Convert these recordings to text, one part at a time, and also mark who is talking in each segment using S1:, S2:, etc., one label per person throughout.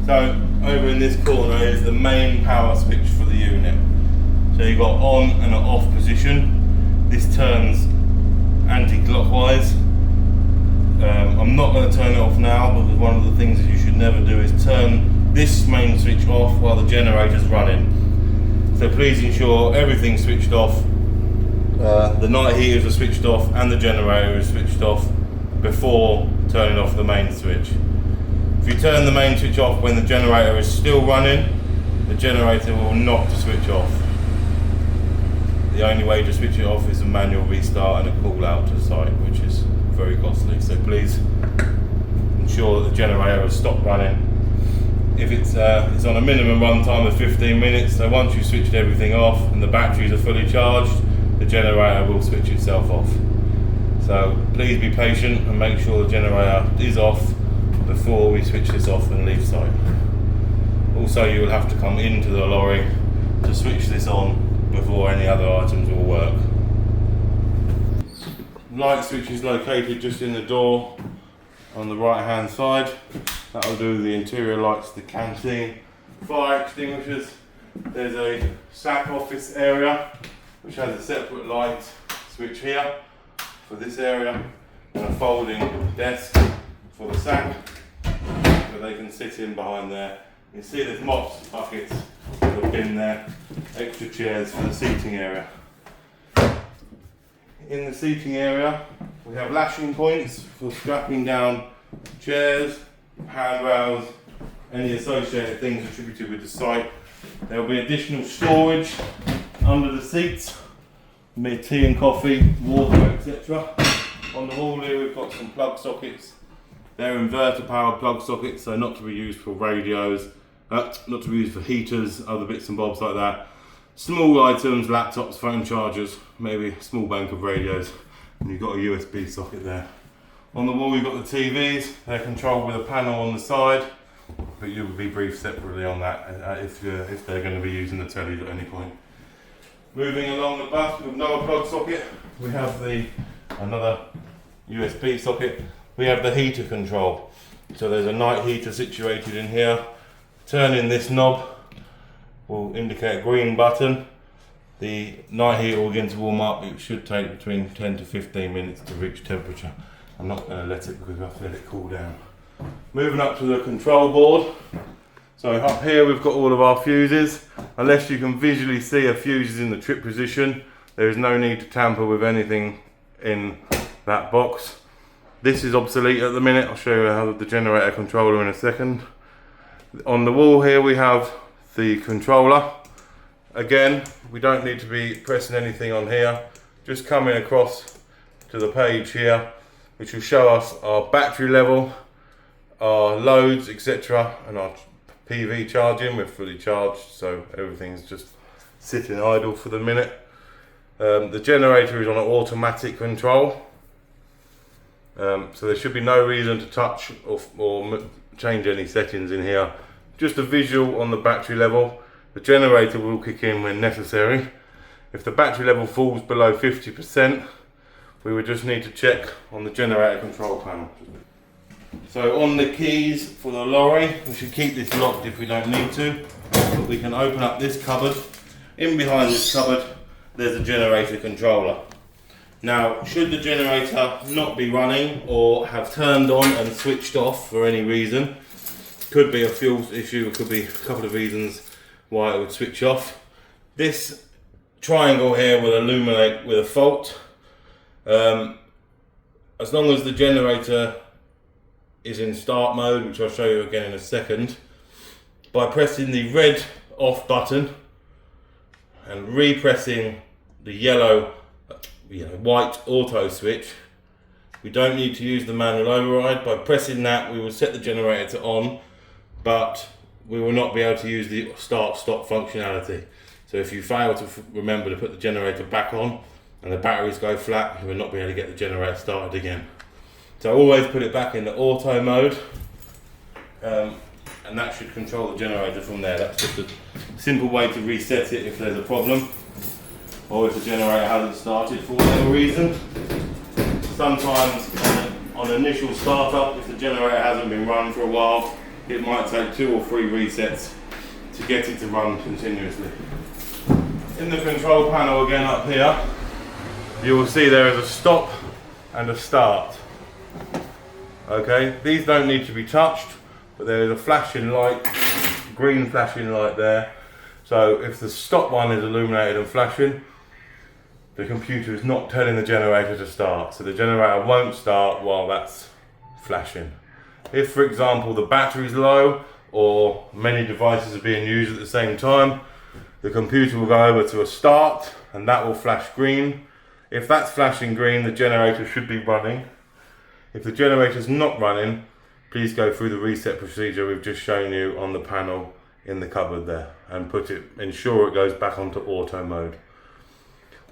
S1: So over in this corner is the main power switch for the unit. So you've got on and an off position. This turns anti-clockwise. I'm not going to turn it off now because one of the things that you should never do is turn this main switch off while the generator's running. So please ensure everything's switched off. The night heaters are switched off and the generator is switched off before turning off the main switch. If you turn the main switch off when the generator is still running, the generator will not switch off. The only way to switch it off is a manual restart and a call out to site, which is very costly. So please ensure that the generator has stopped running. If it's on a minimum run time of 15 minutes, so once you've switched everything off and the batteries are fully charged, the generator will switch itself off. So please be patient and make sure the generator is off before we switch this off and leave site. Also, you will have to come into the lorry to switch this on before any other items will work. Light switch is located just in the door on the right hand side. That will do the interior lights, the canteen, fire extinguishers. There's a SAV office area which has a separate light switch here for this area and a folding desk for the SAV where they can sit in behind there. You can see there's mops, buckets that have been there, extra chairs for the seating area. In the seating area we have lashing points for strapping down chairs, handrails, any associated things attributed with the site. There will be additional storage under the seats, maybe tea and coffee, water, etc. On the wall here we've got some plug sockets. They're inverter powered plug sockets, so not to be used for radios, not to be used for heaters, other bits and bobs like that. Small items, laptops, phone chargers, maybe a small bank of radios, and you've got a USB socket there. On the wall you've got the TVs, they're controlled with a panel on the side, but you will be briefed separately on that if they're going to be using the tellies at any point. Moving along the back with another plug socket, we have another USB socket. We have the heater control. So there's a night heater situated in here. Turning this knob will indicate a green button. The night heater will begin to warm up. It should take between 10 to 15 minutes to reach temperature. I'm not going to let it because we have to let it cool down. Moving up to the control board. So up here we've got all of our fuses. Unless you can visually see a fuse is in the trip position, there is no need to tamper with anything in that box. This is obsolete at the minute. I'll show you how the generator controller in a second. On the wall here we have the controller. Again, we don't need to be pressing anything on here. Just coming across to the page here, which will show us our battery level, our loads, etc. and our PV charging. We're fully charged, so everything's just sitting idle for the minute. The generator is on an automatic control. So there should be no reason to touch or change any settings in here. Just a visual on the battery level. The generator will kick in when necessary. If the battery level falls below 50%, we would just need to check on the generator control panel. So on the keys for the lorry, we should keep this locked if we don't need to, but we can open up this cupboard. In behind this cupboard, there's a generator controller. Now, should the generator not be running or have turned on and switched off for any reason, could be a fuel issue, could be a couple of reasons why it would switch off. This triangle here will illuminate with a fault. As long as the generator is in start mode, which I'll show you again in a second, by pressing the red off button and repressing the white auto switch, we don't need to use the manual override. By pressing that, we will set the generator on, but we will not be able to use the start-stop functionality. So if you fail to remember to put the generator back on and the batteries go flat, you will not be able to get the generator started again. So always put it back in the auto mode, and that should control the generator from there. That's just a simple way to reset it if there's a problem, or if the generator hasn't started for whatever reason. Sometimes on initial startup, if the generator hasn't been run for a while, it might take 2 or 3 resets to get it to run continuously. In the control panel again up here, you will see there is a stop and a start. Okay, these don't need to be touched, but there is a flashing light, green flashing light there. So if the stop one is illuminated and flashing, the computer is not telling the generator to start. So the generator won't start while that's flashing. If, for example, the battery's low or many devices are being used at the same time, the computer will go over to a start and that will flash green. If that's flashing green, the generator should be running. If the generator's not running, please go through the reset procedure we've just shown you on the panel in the cupboard there and ensure it goes back onto auto mode.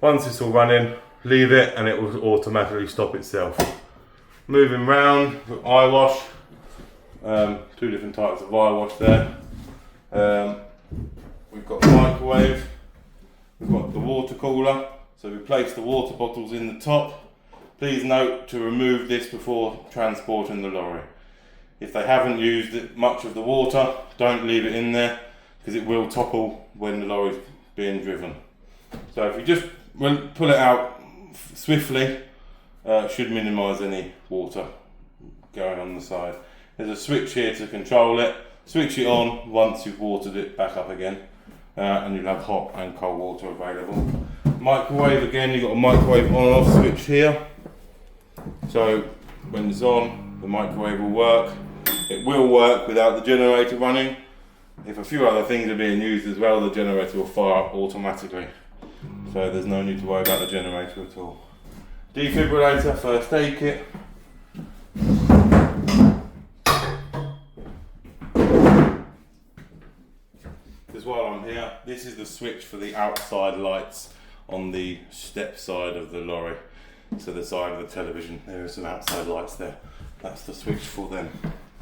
S1: Once it's all running, leave it and it will automatically stop itself. Moving round, eye wash, 2 different types of eye wash there. We've got the microwave, we've got the water cooler, so we place the water bottles in the top. Please note to remove this before transporting the lorry. If they haven't used much of the water, don't leave it in there because it will topple when the lorry is being driven. So if you just pull it out swiftly, it should minimise any water going on the side. There's a switch here to control it. Switch it on once you've watered it back up again, and you'll have hot and cold water available. Microwave, again, you've got a microwave on and off switch here. So when it's on, the microwave will work. It will work without the generator running. If a few other things are being used as well, the generator will fire up automatically. So there's no need to worry about the generator at all. Defibrillator, first aid kit. Just while I'm here, this is the switch for the outside lights on the step side of the lorry. So the side of the television, there are some outside lights there. That's the switch for them.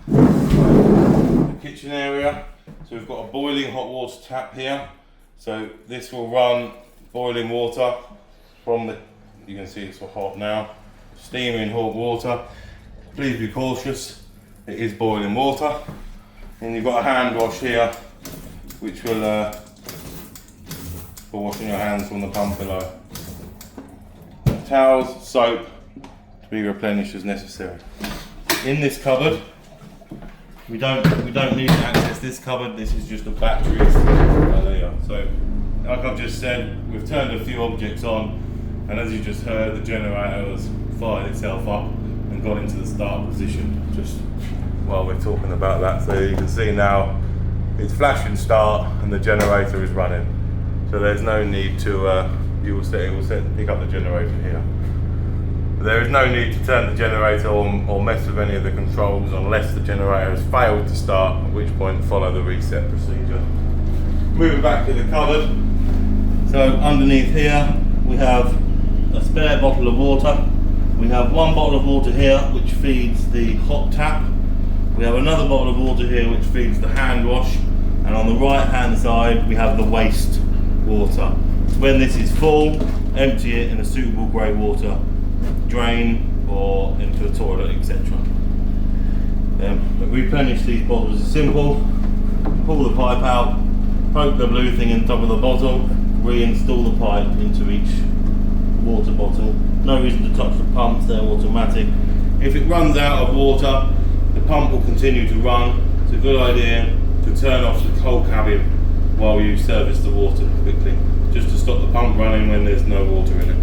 S1: The kitchen area, so we've got a boiling hot water tap here. So this will run boiling water from the, you can see it's hot now, steaming hot water. Please be cautious, it is boiling water. And you've got a hand wash here, which will, for washing your hands from the pump below. Towels, soap, to be replenished as necessary. In this cupboard, we don't need to access this cupboard. This is just the batteries. There you are. So, like I've just said, we've turned a few objects on, and as you just heard, the generator has fired itself up and got into the start position. Just while we're talking about that, so you can see now it's flashing start and the generator is running. So there's no need to. It will pick up the generator here. But there is no need to turn the generator or mess with any of the controls unless the generator has failed to start, at which point follow the reset procedure. Moving back to the cupboard. So underneath here we have a spare bottle of water. We have one bottle of water here which feeds the hot tap. We have another bottle of water here which feeds the hand wash. And on the right hand side we have the waste water. When this is full, empty it in a suitable grey water drain or into a toilet, etc. Replenish these bottles is simple. Pull the pipe out, poke the blue thing in top of the bottle, reinstall the pipe into each water bottle. No reason to touch the pumps, they're automatic. If it runs out of water, the pump will continue to run. It's a good idea to turn off the cold cabin while you service the water quickly, just to stop the pump running when there's no water in it.